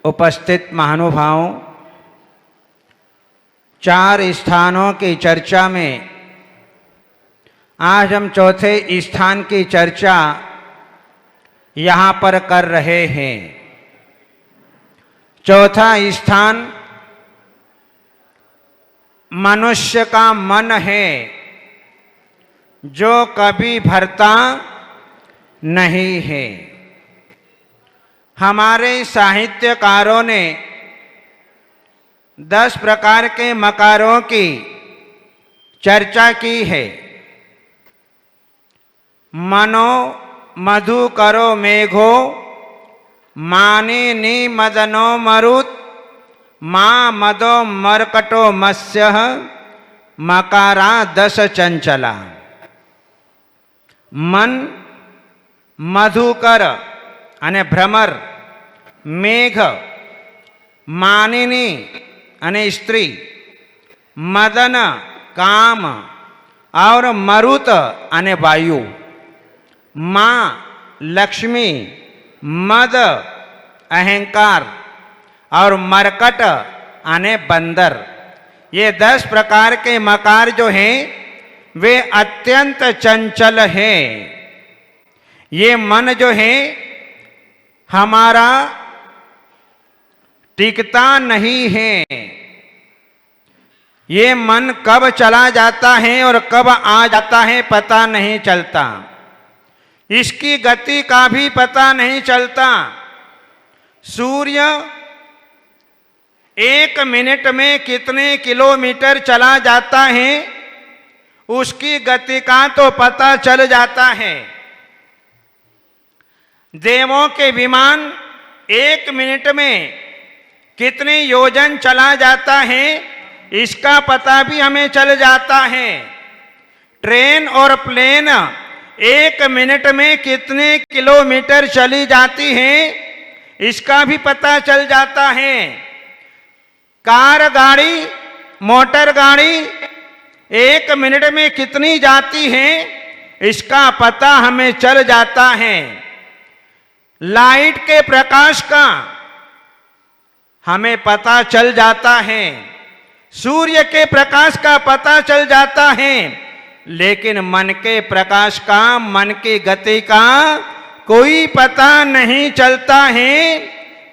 उपस्थित महानुभावों, 4 स्थानों की चर्चा में आज हम चौथे स्थान की चर्चा यहाँ पर कर रहे हैं। चौथा स्थान मनुष्य का मन है, जो कभी भरता नहीं है। हमारे साहित्यकारों ने 10 प्रकार के मकारों की चर्चा की है। मनो मधु करो मेघो, माने नि मदनो मरुत, माँ मदो मरकटो मत्स्य, मकारा 10 चंचला। मन मधुकर अने भ्रमर, मेघ मानिनी अने स्त्री, मदन काम और मरुत अने वायु, माँ लक्ष्मी, मद अहंकार और मरकट अने बंदर। ये 10 प्रकार के मकार जो हैं वे अत्यंत चंचल हैं। ये मन जो है हमारा टिकता नहीं है। ये मन कब चला जाता है और कब आ जाता है पता नहीं चलता। इसकी गति का भी पता नहीं चलता। सूर्य 1 मिनट में कितने किलोमीटर चला जाता है उसकी गति का तो पता चल जाता है। देवों के विमान 1 मिनट में कितने योजन चला जाता है इसका पता भी हमें चल जाता है। ट्रेन और प्लेन 1 मिनट में कितने किलोमीटर चली जाती है इसका भी पता चल जाता है। कार गाड़ी, मोटर गाड़ी 1 मिनट में कितनी जाती है इसका पता हमें चल जाता है। लाइट के प्रकाश का हमें पता चल जाता है। सूर्य के प्रकाश का पता चल जाता है, लेकिन मन के प्रकाश का, मन की गति का कोई पता नहीं चलता है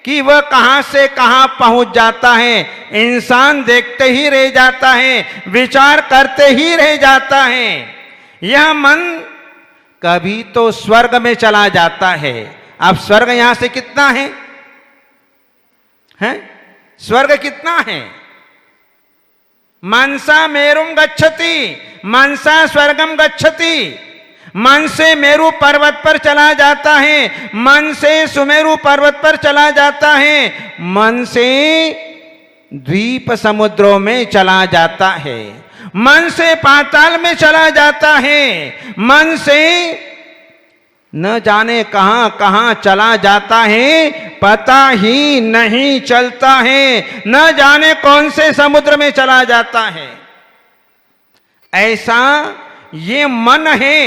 कि वह कहां से कहां पहुंच जाता है। इंसान देखते ही रह जाता है, विचार करते ही रह जाता है। यह मन कभी तो स्वर्ग में चला जाता है। अब स्वर्ग यहां से कितना है? स्वर्ग कितना है? मनसा मेरुम गच्छति, मनसा स्वर्गम गच्छति। मन से मेरु पर्वत पर चला जाता है, मन से सुमेरु पर्वत पर चला जाता है, मन से द्वीप समुद्रों में चला जाता है, मन से पाताल में चला जाता है, मन से न जाने कहां कहां चला जाता है, पता ही नहीं चलता है। न जाने कौन से समुद्र में चला जाता है। ऐसा ये मन है,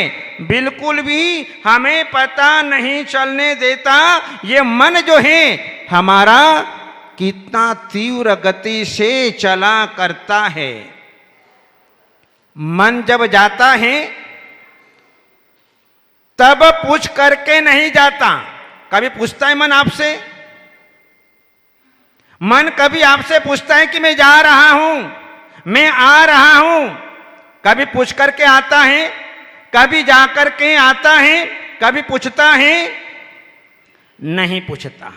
बिल्कुल भी हमें पता नहीं चलने देता। ये मन जो है हमारा कितना तीव्र गति से चला करता है। मन जब जाता है तब पूछ करके नहीं जाता। कभी पूछता है मन आपसे? मन कभी आपसे पूछता है कि मैं जा रहा हूं, मैं आ रहा हूं? कभी पूछ करके आता है? कभी जा करके आता है? कभी पूछता है? नहीं पूछता।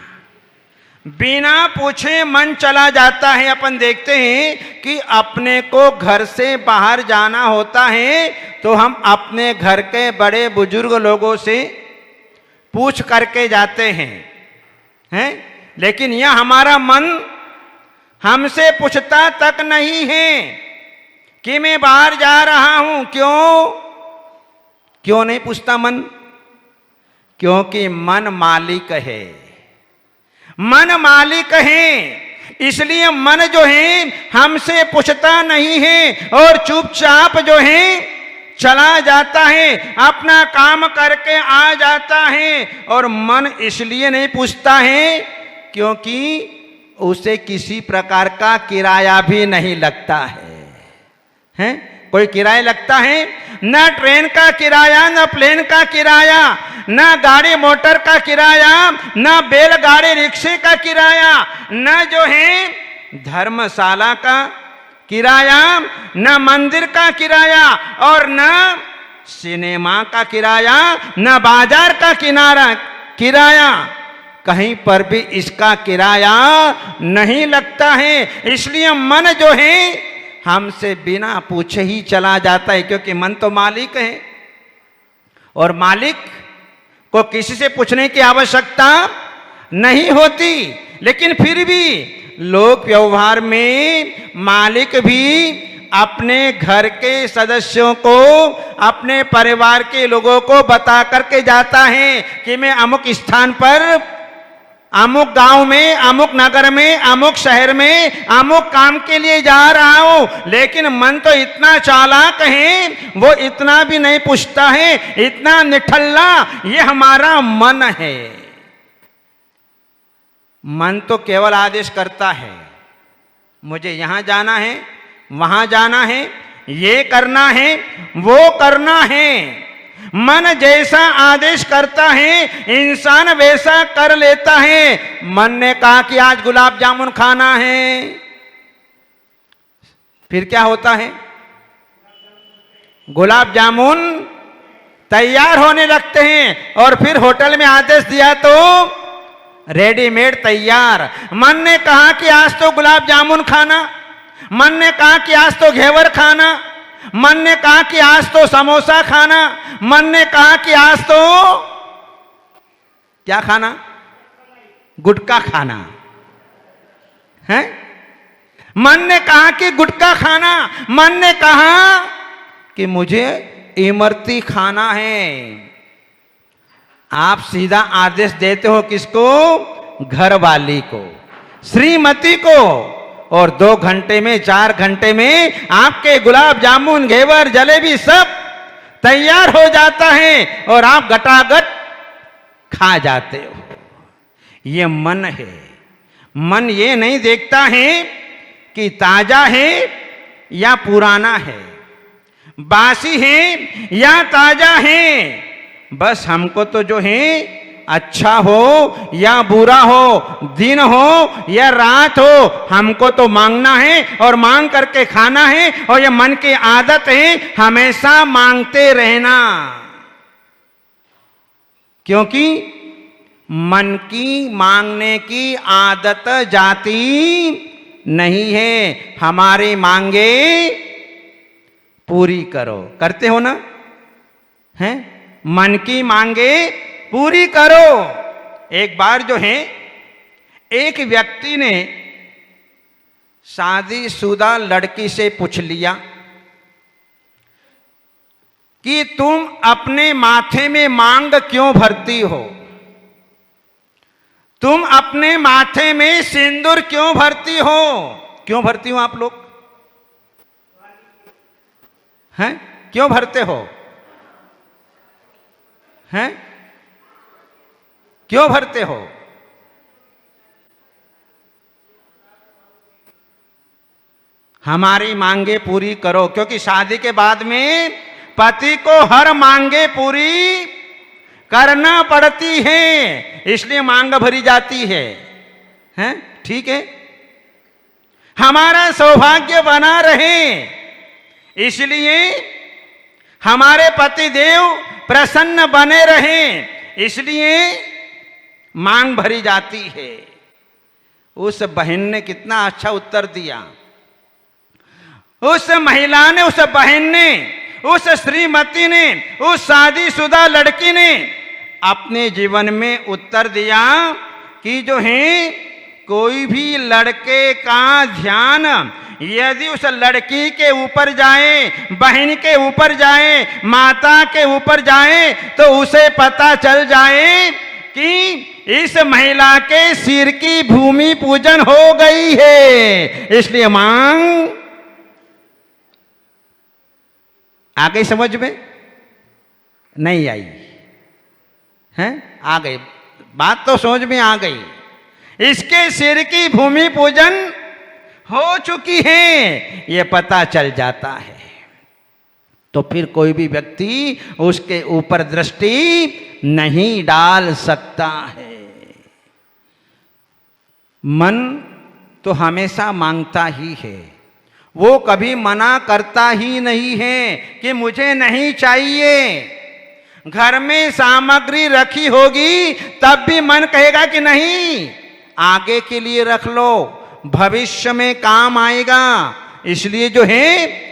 बिना पूछे मन चला जाता है। अपन देखते हैं कि अपने को घर से बाहर जाना होता है तो हम अपने घर के बड़े बुजुर्ग लोगों से पूछ करके जाते हैं। लेकिन यह हमारा मन हमसे पूछता तक नहीं है कि मैं बाहर जा रहा हूं। क्यों नहीं पूछता मन? क्योंकि मन मालिक है। मन मालिक है, इसलिए मन जो है हमसे पूछता नहीं है और चुपचाप जो है चला जाता है, अपना काम करके आ जाता है। और मन इसलिए नहीं पूछता है क्योंकि उसे किसी प्रकार का किराया भी नहीं लगता है? कोई किराया लगता है? ना ट्रेन का किराया, ना प्लेन का किराया, ना गाड़ी मोटर का किराया, ना बैलगाड़ी रिक्शे का किराया, ना जो है धर्मशाला का किराया, ना मंदिर का किराया, और ना सिनेमा का किराया, ना बाजार का किराया, कहीं पर भी इसका किराया नहीं लगता है। इसलिए मन जो है हमसे बिना पूछे ही चला जाता है, क्योंकि मन तो मालिक है और मालिक को किसी से पूछने की आवश्यकता नहीं होती। लेकिन फिर भी लोक व्यवहार में मालिक भी अपने घर के सदस्यों को, अपने परिवार के लोगों को बता करके जाता है कि मैं अमुक स्थान पर, अमुक गांव में, अमुक नगर में, अमुक शहर में अमुक काम के लिए जा रहा हूं। लेकिन मन तो इतना चालाक है, वो इतना भी नहीं पूछता है, इतना निठल्ला ये हमारा मन है। मन तो केवल आदेश करता है, मुझे यहां जाना है, वहां जाना है, ये करना है, वो करना है। मन जैसा आदेश करता है इंसान वैसा कर लेता है। मन ने कहा कि आज गुलाब जामुन खाना है, फिर क्या होता है? गुलाब जामुन तैयार होने लगते हैं, और फिर होटल में आदेश दिया तो रेडीमेड तैयार। मन ने कहा कि आज तो गुलाब जामुन खाना, मन ने कहा कि आज तो घेवर खाना, मन ने कहा कि आज तो समोसा खाना, मन ने कहा कि आज तो क्या खाना? गुटखा खाना है। मन ने कहा कि गुटखा खाना, मन ने कहा कि मुझे इमरती खाना है। आप सीधा आदेश देते हो किसको? घर वाली को, श्रीमती को, और 2 घंटे में, 4 घंटे में आपके गुलाब जामुन, घेवर, जलेबी सब तैयार हो जाता है और आप गटागट खा जाते हो। ये मन है। मन ये नहीं देखता है कि ताजा है या पुराना है, बासी है या ताजा है। बस हमको तो जो है अच्छा हो या बुरा हो, दिन हो या रात हो, हमको तो मांगना है और मांग करके खाना है। और ये मन की आदत है हमेशा मांगते रहना, क्योंकि मन की मांगने की आदत जाती नहीं है। हमारी मांगे पूरी करो, करते हो ना? हैं? मन की मांगे पूरी करो। एक बार जो है एक व्यक्ति ने शादीशुदा लड़की से पूछ लिया कि तुम अपने माथे में मांग क्यों भरती हो? तुम अपने माथे में सिंदूर क्यों भरती हो? क्यों भरती हो आप लोग? हैं? क्यों भरते हो? हैं? क्यों भरते हो? हमारी मांगे पूरी करो, क्योंकि शादी के बाद में पति को हर मांगे पूरी करना पड़ती है, इसलिए मांग भरी जाती है। हैं? ठीक है, हमारा सौभाग्य बना रहे इसलिए, हमारे पति देव प्रसन्न बने रहें इसलिए मांग भरी जाती है। उस बहन ने कितना अच्छा उत्तर दिया। उस महिला ने, उस बहन ने, उस श्रीमती ने, उस शादीशुदा लड़की ने अपने जीवन में उत्तर दिया कि जो है कोई भी लड़के का ध्यान यदि उस लड़की के ऊपर जाए, बहन के ऊपर जाए, माता के ऊपर जाए, तो उसे पता चल जाए कि इस महिला के सिर की भूमि पूजन हो गई है। इसलिए मांग आ गई, समझ में नहीं आई? हैं? आ गई बात, तो समझ में आ गई। इसके सिर की भूमि पूजन हो चुकी है, ये पता चल जाता है। तो फिर कोई भी व्यक्ति उसके ऊपर दृष्टि नहीं डाल सकता है। मन तो हमेशा मांगता ही है, वो कभी मना करता ही नहीं है कि मुझे नहीं चाहिए। घर में सामग्री रखी होगी तब भी मन कहेगा कि नहीं, आगे के लिए रख लो, भविष्य में काम आएगा। इसलिए जो है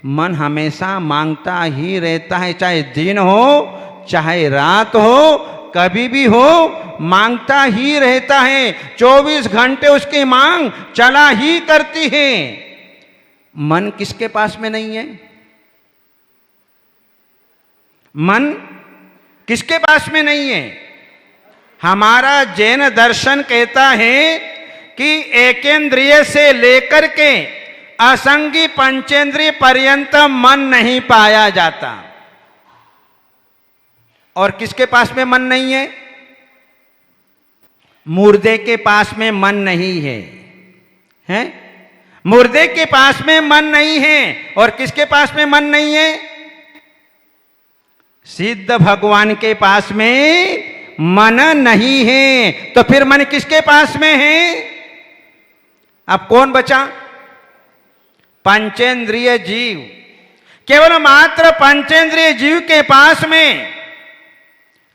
मन हमेशा मांगता ही रहता है, चाहे दिन हो चाहे रात हो, कभी भी हो मांगता ही रहता है। 24 घंटे उसकी मांग चला ही करती है। मन किसके पास में नहीं है? मन किसके पास में नहीं है? हमारा जैन दर्शन कहता है कि एकेंद्रिय से लेकर के असंगी पंचेंद्रिय पर्यंत मन नहीं पाया जाता। और किसके पास में मन नहीं है? मुर्दे के पास में मन नहीं है, हैं? मुर्दे के पास में मन नहीं है। और किसके पास में मन नहीं है? सिद्ध भगवान के पास में मन नहीं है। तो फिर मन किसके पास में है? अब कौन बचा? पंचेंद्रिय जीव। केवल मात्र पंचेंद्रिय जीव के पास में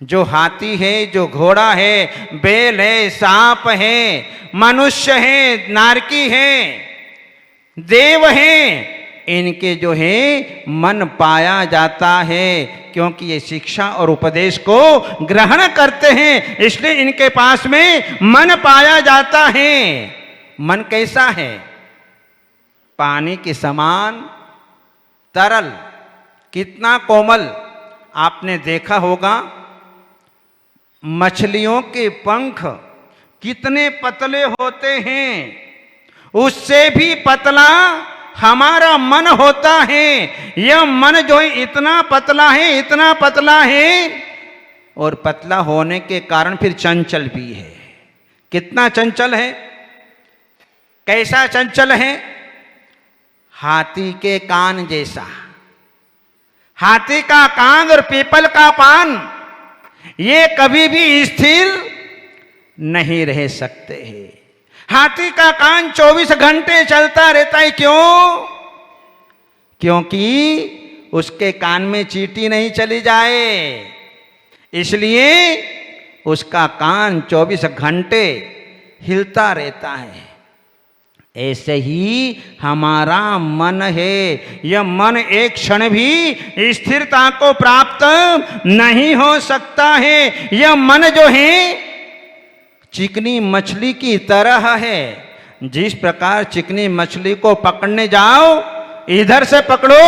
जो हाथी है, जो घोड़ा है, बैल है, सांप है, मनुष्य है, नारकी है, देव है, इनके जो है मन पाया जाता है। क्योंकि ये शिक्षा और उपदेश को ग्रहण करते हैं, इसलिए इनके पास में मन पाया जाता है। मन कैसा है? पानी के समान तरल, कितना कोमल। आपने देखा होगा मछलियों के पंख कितने पतले होते हैं, उससे भी पतला हमारा मन होता है। यह मन जो है इतना पतला है, इतना पतला है, और पतला होने के कारण फिर चंचल भी है। कितना चंचल है? कैसा चंचल है? हाथी के कान जैसा। हाथी का कान और पीपल का पान ये कभी भी स्थिर नहीं रह सकते हैं। हाथी का कान 24 घंटे चलता रहता है। क्यों? क्योंकि उसके कान में चींटी नहीं चली जाए, इसलिए उसका कान 24 घंटे हिलता रहता है। ऐसे ही हमारा मन है। यह मन एक क्षण भी स्थिरता को प्राप्त नहीं हो सकता है। यह मन जो है चिकनी मछली की तरह है। जिस प्रकार चिकनी मछली को पकड़ने जाओ, इधर से पकड़ो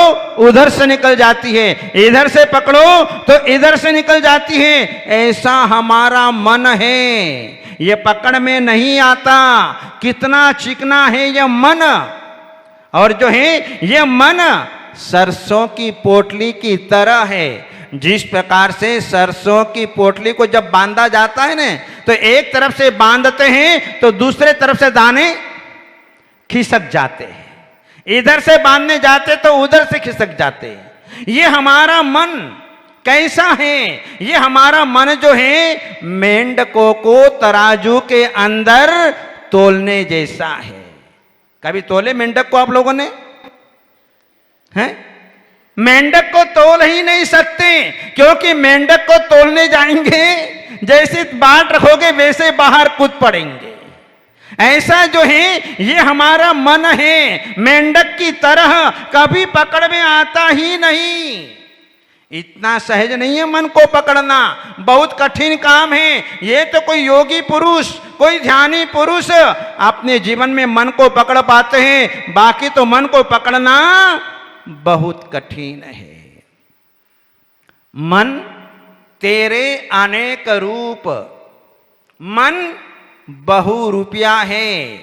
उधर से निकल जाती है, इधर से पकड़ो तो इधर से निकल जाती है, ऐसा हमारा मन है। ये पकड़ में नहीं आता। कितना चिकना है यह मन। और जो है यह मन सरसों की पोटली की तरह है। जिस प्रकार से सरसों की पोटली को जब बांधा जाता है ना, तो एक तरफ से बांधते हैं तो दूसरे तरफ से दाने खिसक जाते हैं, इधर से बांधने जाते तो उधर से खिसक जाते हैं। ये हमारा मन कैसा है? ये हमारा मन जो है मेंढकों को तराजू के अंदर तोलने जैसा है। कभी तोले मेंढक को आप लोगों ने? हैं? मेंढक को तोल ही नहीं सकते, क्योंकि मेंढक को तोलने जाएंगे जैसे बाट रखोगे वैसे बाहर कूद पड़ेंगे। ऐसा जो है ये हमारा मन है, मेंढक की तरह कभी पकड़ में आता ही नहीं। इतना सहज नहीं है मन को पकड़ना, बहुत कठिन काम है। ये तो कोई योगी पुरुष, कोई ध्यानी पुरुष अपने जीवन में मन को पकड़ पाते हैं, बाकी तो मन को पकड़ना बहुत कठिन है। मन तेरे अनेक रूप, मन बहुरूपिया है।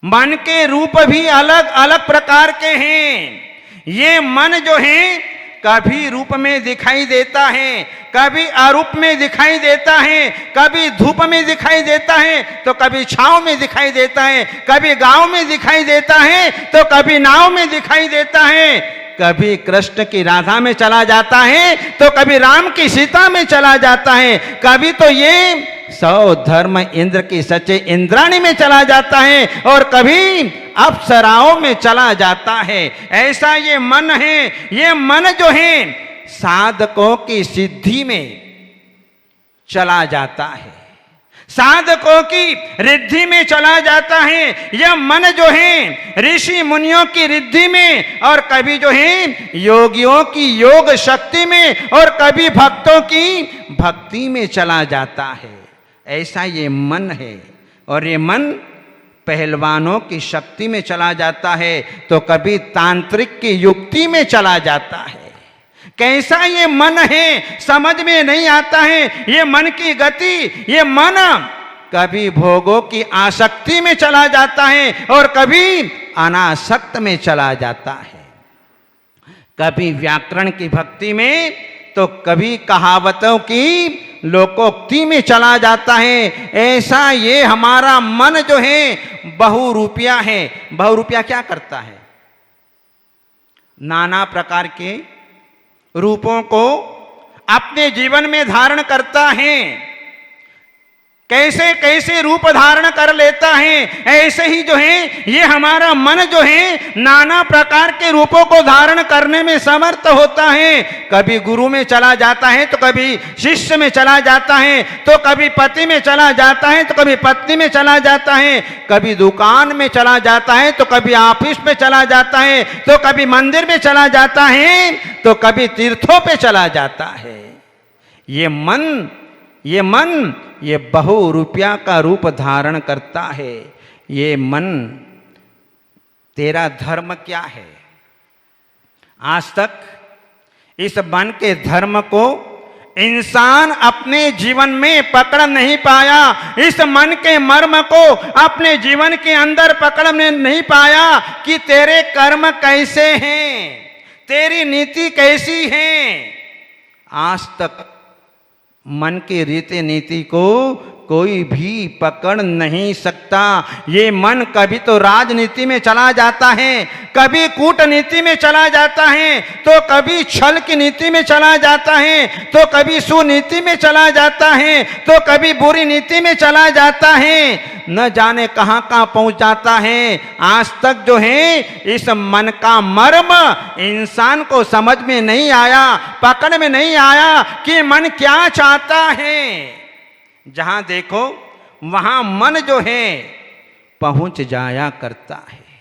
मन के रूप भी अलग अलग प्रकार के हैं। ये मन जो है कभी रूप में दिखाई देता है, कभी अरूप में दिखाई देता है, कभी धूप में दिखाई देता है तो कभी छांव में दिखाई देता है, कभी गांव में दिखाई देता है तो कभी नाव में दिखाई देता है, कभी कृष्ण की राधा में चला जाता है तो कभी राम की सीता में चला जाता है, कभी तो ये सौ धर्म इंद्र की सच्चे इंद्राणी में चला जाता है और कभी अप्सराओं में चला जाता है। ऐसा ये मन है, ये मन जो है साधकों की सिद्धि में चला जाता है, साधकों की रिद्धि में चला जाता है। यह मन जो है ऋषि मुनियों की रिद्धि में और कभी जो है योगियों की योग शक्ति में और कभी भक्तों की भक्ति में चला जाता है। ऐसा ये मन है। और ये मन पहलवानों की शक्ति में चला जाता है तो कभी तांत्रिक की युक्ति में चला जाता है। कैसा ये मन है समझ में नहीं आता है। ये मन की गति, ये मन कभी भोगों की आसक्ति में चला जाता है और कभी अनासक्त में चला जाता है, कभी व्याकरण की भक्ति में तो कभी कहावतों की लोकोक्ति में चला जाता है। ऐसा ये हमारा मन जो है बहुरूपिया है। बहुरूपिया क्या करता है? नाना प्रकार के रूपों को अपने जीवन में धारण करता है। कैसे कैसे रूप धारण कर लेता है। ऐसे ही जो है ये हमारा मन जो है नाना प्रकार के रूपों को धारण करने में समर्थ होता है। कभी गुरु में चला जाता है तो कभी शिष्य में चला जाता है, तो कभी पति में चला जाता है तो कभी पत्नी में चला जाता है, कभी दुकान में चला जाता है तो कभी ऑफिस में चला जाता है, तो कभी मंदिर में चला जाता है तो कभी तीर्थों पे चला जाता है। ये मन ये बहुरूपिया का रूप धारण करता है। ये मन, तेरा धर्म क्या है? आज तक इस मन के धर्म को इंसान अपने जीवन में पकड़ नहीं पाया। इस मन के मर्म को अपने जीवन के अंदर पकड़ने नहीं पाया कि तेरे कर्म कैसे हैं, तेरी नीति कैसी है। आज तक मन की रीति नीति को कोई भी पकड़ नहीं सकता। ये मन कभी तो राजनीति में चला जाता है, कभी कूटनीति में चला जाता है, तो कभी छल की नीति में चला जाता है, तो कभी सुनीति में चला जाता है, तो कभी बुरी नीति में चला जाता है। न जाने कहां कहां पहुंच जाता है। आज तक जो है इस मन का मर्म इंसान को समझ में नहीं आया, पकड़ में नहीं आया कि मन क्या चाहता है। जहां देखो वहां मन जो है पहुंच जाया करता है।